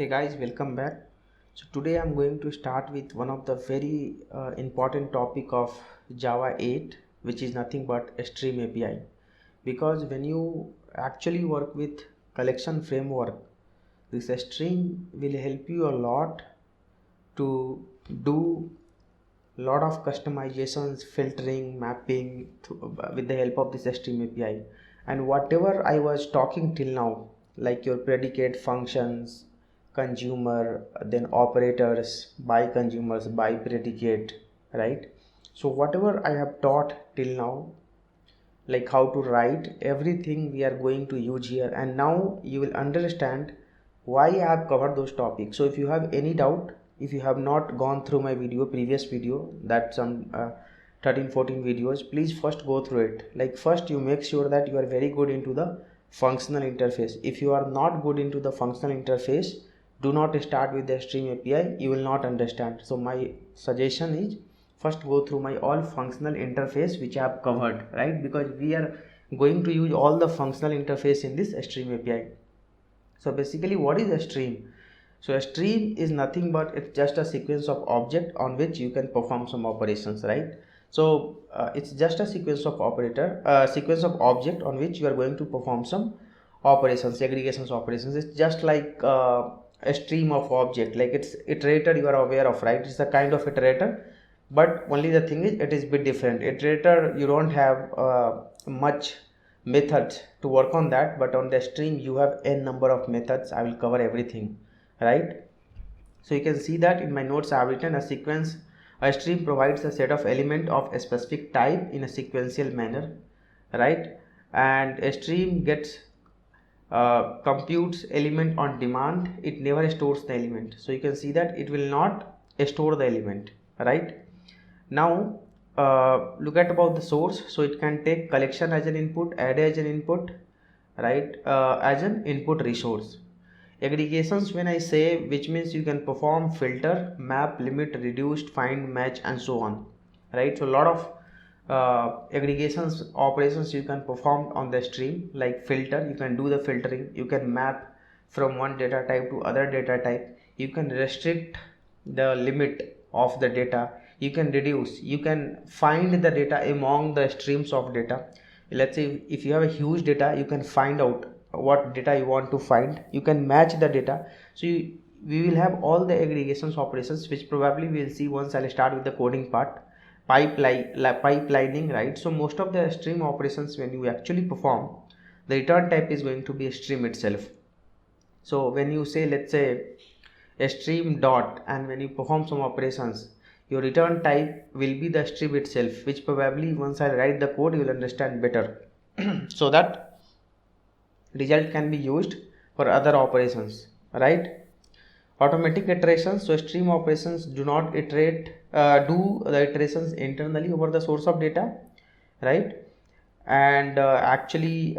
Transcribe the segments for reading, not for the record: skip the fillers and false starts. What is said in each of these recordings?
Hey guys, welcome back. So today I'm going to start with one of the very important topic of Java 8, which is nothing but a stream API. Because when you actually work with collection framework, this stream will help you a lot to do lot of customizations, filtering, mapping with the help of this stream API. And whatever I was talking till now, like your predicate functions, consumer, then operators, by consumers, by predicate, right? So whatever I have taught till now, like how to write, everything we are going to use here, and now you will understand why I have covered those topics. So if you have any doubt, if you have not gone through my previous video, that some 13-14 videos, please first go through it. Like first you make sure that you are very good into the functional interface. If you are not good into the functional interface, do not start with the stream API, you will not understand. So my suggestion is first go through my all functional interface which I have covered, right? Because we are going to use all the functional interface in this stream API. So basically what is a stream? So a stream is nothing but it's just a sequence of object on which you can perform some operations, right? So it's just a sequence of sequence of object on which you are going to perform some operations, aggregations operations. It's just like a stream of object, like it's iterator, you are aware of, right? It's a kind of iterator, but only the thing is it is bit different. Iterator, you don't have much methods to work on that, but on the stream you have n number of methods. I will cover everything, right? So you can see that in my notes I have written a sequence. A stream provides a set of element of a specific type in a sequential manner, right? And a stream gets computes element on demand. It never stores the element, so you can see that it will not store the element, right? Now look at about the source. So it can take collection as an input, add as an input, right? As an input resource. Aggregations, when I say, which means you can perform filter, map, limit, reduced, find, match, and so on, right? So a lot of aggregations operations you can perform on the stream, like filter, you can do the filtering, you can map from one data type to other data type, you can restrict the limit of the data, you can reduce, you can find the data among the streams of data. Let's say if you have a huge data, you can find out what data you want to find, you can match the data. So we will have all the aggregations operations, which probably we will see once I'll start with the coding part. Pipelining, right? So most of the stream operations, when you actually perform, the return type is going to be a stream itself. So when you say, let's say a stream dot, and when you perform some operations, your return type will be the stream itself, which probably once I write the code you will understand better. So that result can be used for other operations, right? Automatic iterations. So stream operations do not do the iterations internally over the source of data, right? And actually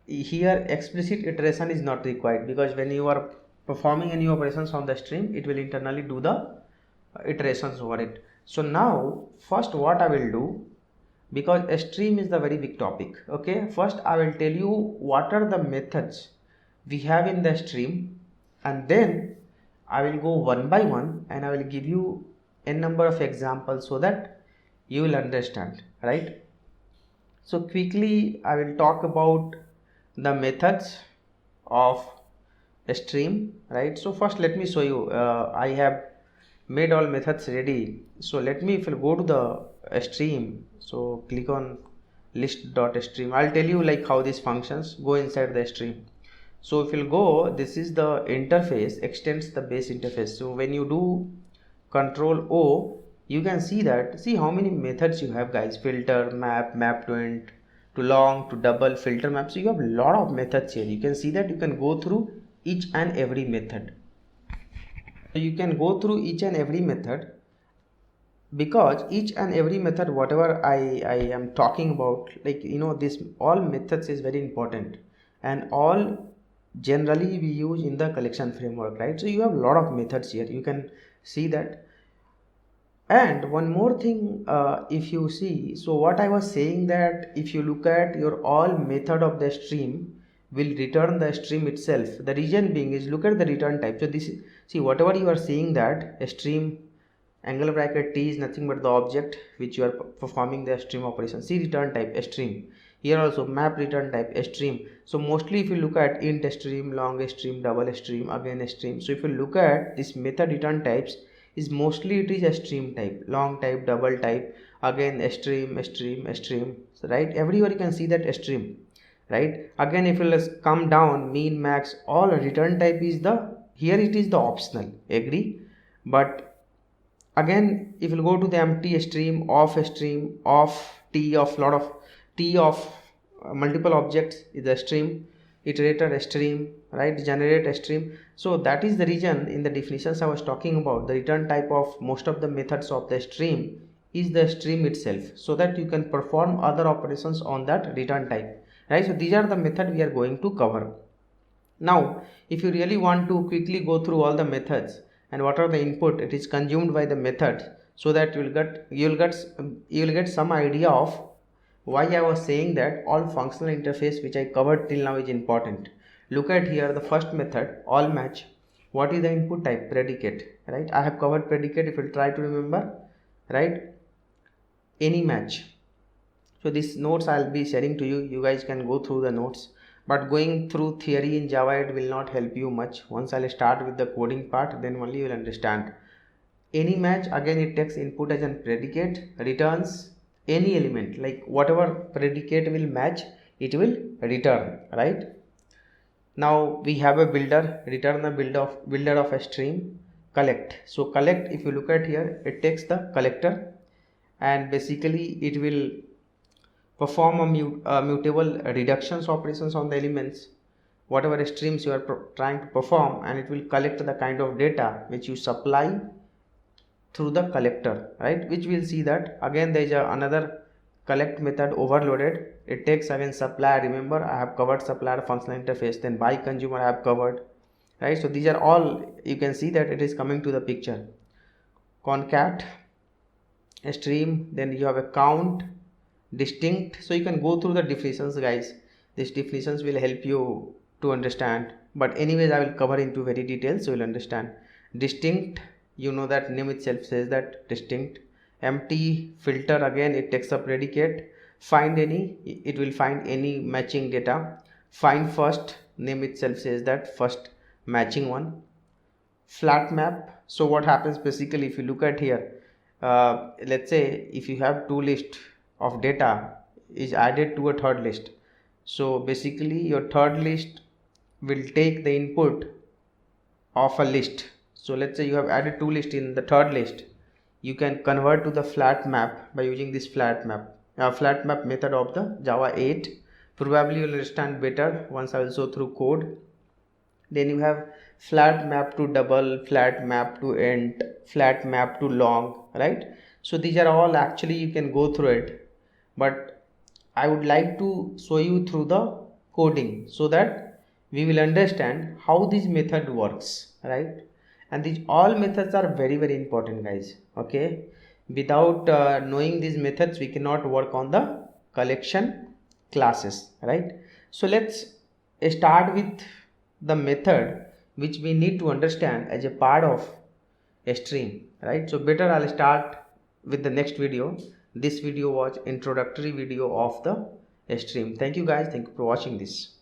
here explicit iteration is not required, because when you are performing any operations on the stream, it will internally do the iterations over it. So now first what I will do, because a stream is the very big topic, okay, first I will tell you what are the methods we have in the stream, and then I will go one by one and I will give you n number of examples so that you will understand, right? So quickly I will talk about the methods of a stream, right? So first let me show you, I have made all methods ready. So let me, if you go to the stream, so click on list.stream, I'll tell you like how this functions. Go inside the stream. So if you'll go, this is the interface, extends the base interface. So when you do control O, you can see that, see how many methods you have, guys. Filter, map, map to int, to long, to double, filter map. So you have a lot of methods here. You can see that you can go through each and every method. So you can go through each and every method, because each and every method, whatever I am talking about, like, you know, this all methods is very important, and all generally we use in the collection framework, right? So you have a lot of methods here, you can see that. And one more thing, if you see, so what I was saying, that if you look at your all method of the stream, will return the stream itself. The reason being is, look at the return type. So this, see, whatever you are seeing, that a stream angle bracket t is nothing but the object which you are performing the stream operation. See, return type stream. Here also map return type stream. So mostly if you look at int stream, long stream, double stream, again stream. So if you look at this method return types, is mostly it is a stream type, long type, double type, again stream, so, right? Everywhere you can see that stream, right? Again, if you come down, mean, max, all return type is the, here it is the optional, agree? But again, if you go to the empty stream, of t of lot of t of multiple objects is a stream, iterator stream, right? Generate a stream. So that is the reason in the definitions I was talking about, the return type of most of the methods of the stream is the stream itself, so that you can perform other operations on that return type, right? So these are the method we are going to cover. Now if you really want to quickly go through all the methods and what are the input it is consumed by the method, so that you'll get some idea of why I was saying that all functional interface which I covered till now is important. Look at here, the first method, all match. What is the input type? Predicate, right? I have covered predicate, if you try to remember, right? Any match. So these notes I'll be sharing to you, you guys can go through the notes, but going through theory in Java, it will not help you much. Once I'll start with the coding part, then only you will understand. Any match, again it takes input as a predicate, returns any element, like whatever predicate will match, it will return, right? Now we have a builder, return the builder of a stream, collect. So collect, if you look at here, it takes the collector and basically it will perform a mutable reductions operations on the elements, whatever streams you are trying to perform, and it will collect the kind of data which you supply through the collector, right? Which we'll see that again there is another collect method overloaded. It takes again supply. Remember I have covered supplier functional interface, then by consumer I have covered, right? So these are all, you can see that it is coming to the picture. Concat stream, then you have a count, distinct. So you can go through the definitions, guys. These definitions will help you to understand, but anyways I will cover into very detail, so you'll understand. Distinct, you know that name itself says that distinct. Empty filter, again it takes a predicate. Find any, it will find any matching data. Find first, name itself says that first matching one. Flat map, so what happens basically, if you look at here, let's say if you have two lists of data is added to a third list, so basically your third list will take the input of a list. So let's say you have added two lists in the third list, you can convert to the flat map by using this flat map method of the Java 8. Probably you will understand better once I will show through code. Then you have flat map to double, flat map to int, flat map to long, right? So these are all actually you can go through it, but I would like to show you through the coding so that we will understand how this method works, right? And these all methods are very important, guys, okay? Without knowing these methods we cannot work on the collection classes, right? So let's start with the method which we need to understand as a part of a stream, right? So better I'll start with the next video. This video was introductory video of the stream. Thank you guys, thank you for watching this.